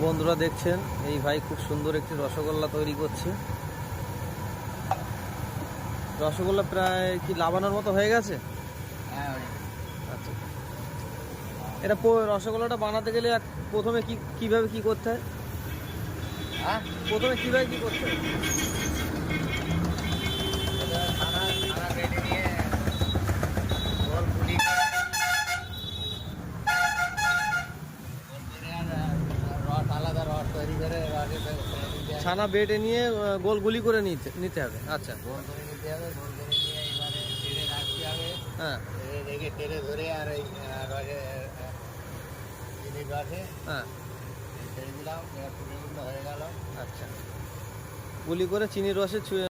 বন্ধুরা দেখছেন এই ভাই খুব সুন্দর একটি রসগোল্লা তৈরি করছে। রসগোল্লা প্রায় কি লাবানোর মতো হয়ে গেছে? হ্যাঁ। আচ্ছা, এটা রসগোল্লাটা বানাতে গেলে প্রথমে কিভাবে কি করতে হয়? হ্যাঁ, প্রথমে কিভাবে কি করতে হয়? ছানা বেটে নিয়ে গোল পুলি করে রস আলাদা রস তৈরি করে ছানা বেটে নিয়ে গোল গুলি করে নিতে হবে। আচ্ছা, গোল করে নিতে হবে। গোল করে নিয়ে এবারে তেলে রাখতে হবে। হ্যাঁ তেলে রেখে তেলে ধরে আর ওই রসে চিনির রসে হ্যাঁ, ছেড়ে দিলাম। এবার পুরো হয়ে গেল। আচ্ছা, গুলি করে চিনির রসে